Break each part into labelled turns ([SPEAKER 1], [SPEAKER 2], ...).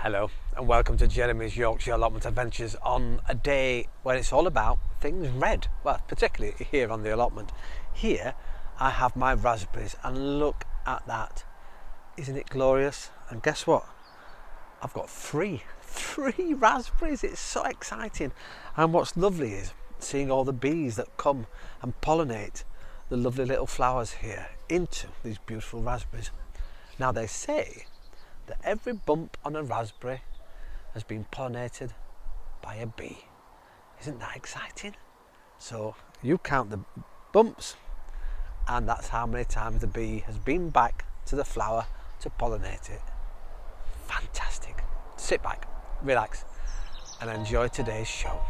[SPEAKER 1] Hello and welcome to Jeremy's Yorkshire Allotment Adventures on a day when it's all about things red. Well, particularly here on the allotment. Here I have my raspberries and look at that. Isn't it glorious? And guess what? I've got three raspberries. It's so exciting. And what's lovely is seeing all the bees that come and pollinate the lovely little flowers here into these beautiful raspberries. Now they say that every bump on a raspberry has been pollinated by a bee. Isn't that exciting? So you count the bumps and that's how many times the bee has been back to the flower to pollinate it. Fantastic. Sit back, relax and enjoy today's show.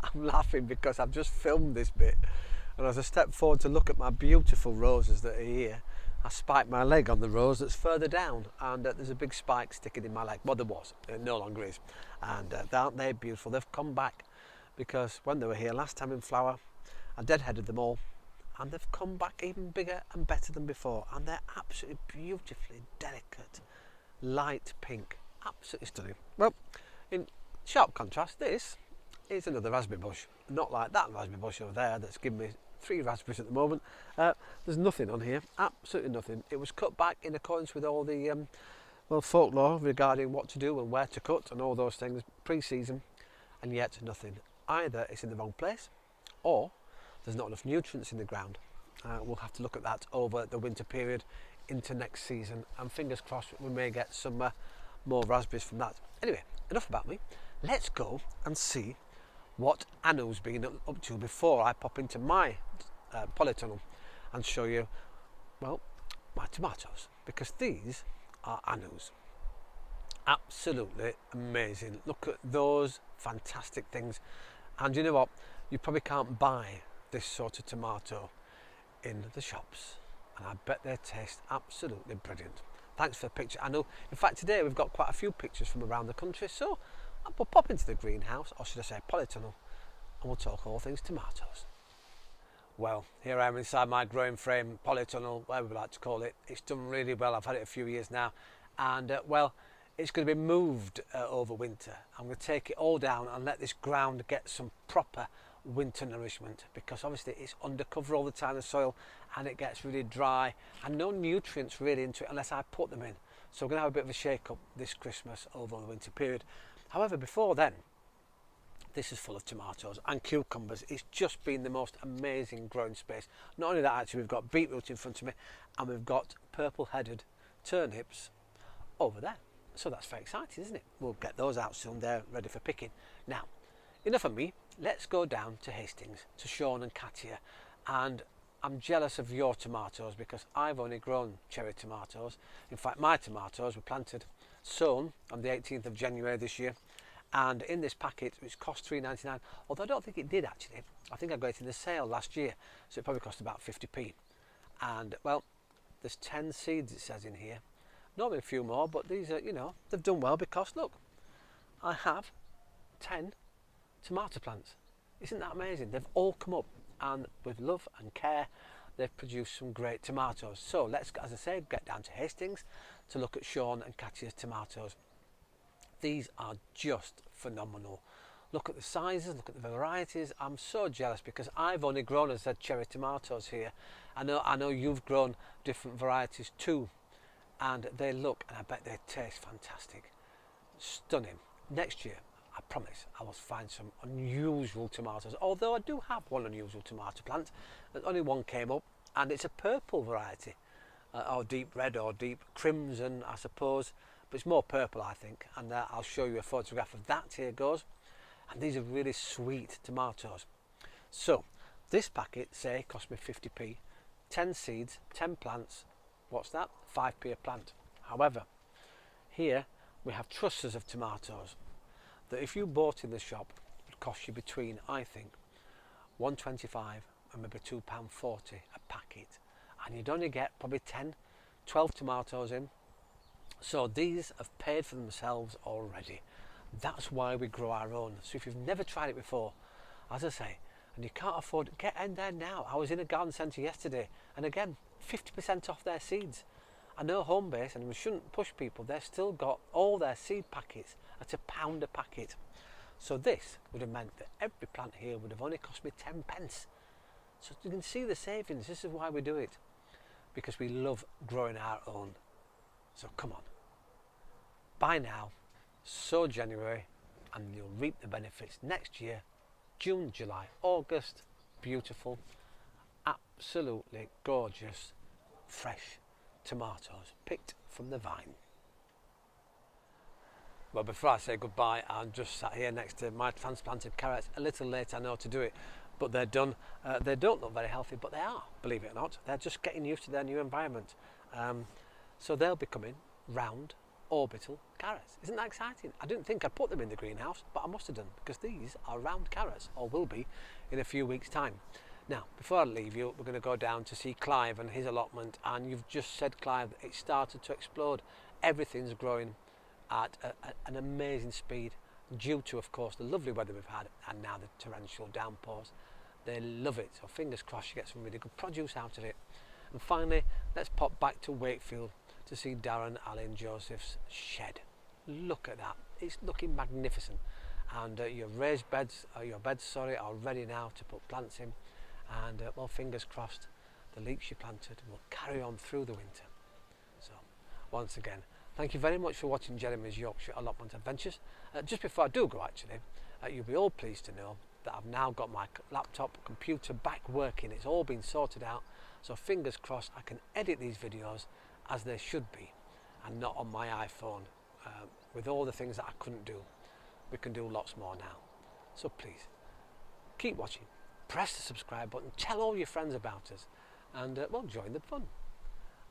[SPEAKER 1] I'm laughing because I've just filmed this bit, and as I step forward to look at my beautiful roses that are here, I spike my leg on the rose that's further down, and there's a big spike sticking in my leg. Well, there was, it no longer is. And aren't they beautiful? They've come back because when they were here last time in flower, I deadheaded them all, and they've come back even bigger and better than before, and they're absolutely beautifully delicate, light pink, absolutely stunning. Well, in sharp contrast, this is another raspberry bush, not like that raspberry bush over there that's given me 3 raspberries at the moment. There's nothing on here, absolutely nothing. It was cut back in accordance with all the folklore regarding what to do and where to cut and all those things pre-season, and yet nothing. Either it's in the wrong place or there's not enough nutrients in the ground. We'll have to look at that over the winter period into next season, and fingers crossed we may get some more raspberries from that. Anyway, enough about me. Let's go and see what Anu's been up to before I pop into my polytunnel and show you, well, my tomatoes, because these are Anu's. Absolutely amazing. Look at those fantastic things. And you know what? You probably can't buy this sort of tomato in the shops, and I bet they taste absolutely brilliant. Thanks for the picture, Anu. In fact, today we've got quite a few pictures from around the country, so I'll pop into the greenhouse, or should I say polytunnel, and we'll talk all things tomatoes. Well, here I am inside my growing frame polytunnel, whatever we like to call it. It's done really well. I've had it a few years now, and well, it's going to be moved over winter. I'm going to take it all down and let this ground get some proper winter nourishment, because obviously it's undercover all the time, the soil, and it gets really dry and no nutrients really into it unless I put them in. So we're going to have a bit of a shake up this Christmas over the winter period. However, before then, this is full of tomatoes and cucumbers. It's just been the most amazing growing space. Not only that, actually, we've got beetroot in front of me, and we've got purple-headed turnips over there. So that's very exciting, isn't it? We'll get those out soon. They're ready for picking. Now, enough of me. Let's go down to Hastings, to Sean and Katia. And I'm jealous of your tomatoes because I've only grown cherry tomatoes. In fact, my tomatoes were planted, sown on the 18th of January this year. And in this packet, which cost $3.99, although I don't think it did actually. I think I got it in the sale last year, so it probably cost about 50p. And well, there's 10 seeds, it says in here. Normally a few more, but these are, you know, they've done well because look, I have 10 tomato plants. Isn't that amazing? They've all come up, and with love and care, they've produced some great tomatoes. So let's, as I say, get down to Hastings to look at Sean and Katia's tomatoes. These are just phenomenal. Look at the sizes, look at the varieties. I'm so jealous because I've only grown, as I said, cherry tomatoes here. I know you've grown different varieties too, and they look, and I bet they taste fantastic. Stunning. Next year, I promise, I will find some unusual tomatoes, although I do have one unusual tomato plant. Only one came up, and it's a purple variety, or deep red or deep crimson, I suppose. But it's more purple, I think, and I'll show you a photograph of that. Here goes. And these are really sweet tomatoes. So this packet, say, cost me 50p, 10 seeds, 10 plants. What's that? 5p a plant. However, here we have trusses of tomatoes that if you bought in the shop would cost you between, I think, £1.25 and maybe £2.40 a packet, and you'd only get probably 10, 12 tomatoes in. So these have paid for themselves already. That's why we grow our own. So if you've never tried it before, as I say, and you can't afford it, get in there now. I was in a garden centre yesterday, and again, 50% off their seeds. I know Homebase, and we shouldn't push people, they've still got all their seed packets at £1 a packet. So this would have meant that every plant here would have only cost me 10 pence. So you can see the savings. This is why we do it, because we love growing our own. So come on, buy now, sow January, and you'll reap the benefits next year. June, July, August, beautiful, absolutely gorgeous, fresh tomatoes picked from the vine. Well, before I say goodbye, I'm just sat here next to my transplanted carrots. A little late, I know, to do it, but they're done. They don't look very healthy, but they are, believe it or not. They're just getting used to their new environment. So they'll be coming round, orbital carrots. Isn't that exciting? I didn't think I'd put them in the greenhouse, but I must have done, because these are round carrots, or will be in a few weeks' time. Now, before I leave you, we're going to go down to see Clive and his allotment, and you've just said, Clive, that it started to explode. Everything's growing at an amazing speed, due to, of course, the lovely weather we've had, and now the torrential downpours. They love it, so fingers crossed you get some really good produce out of it. And finally, let's pop back to Wakefield to see Darren, Ali and Joseph's shed. Look at that, it's looking magnificent. And your raised beds, your beds are ready now to put plants in. And well, fingers crossed, the leeks you planted will carry on through the winter. So once again, thank you very much for watching Jeremy's Yorkshire Allotment Adventures. Just before I do go, actually, you'll be all pleased to know that I've now got my laptop computer back working. It's all been sorted out, so fingers crossed I can edit these videos as they should be, and not on my iPhone with all the things that I couldn't do. We can do lots more now. So please keep watching, press the subscribe button, tell all your friends about us, and well, join the fun.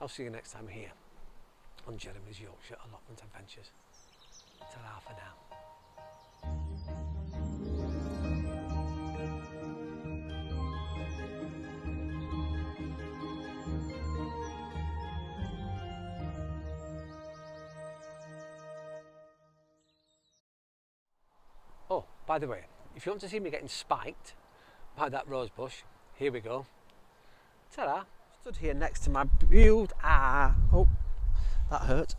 [SPEAKER 1] I'll see you next time here on Jeremy's Yorkshire Allotment Adventures. Ta-ra for now. Oh, by the way, if you want to see me getting spiked by that rose bush, here we go. Ta-da! Stood here next to my oh, that hurt.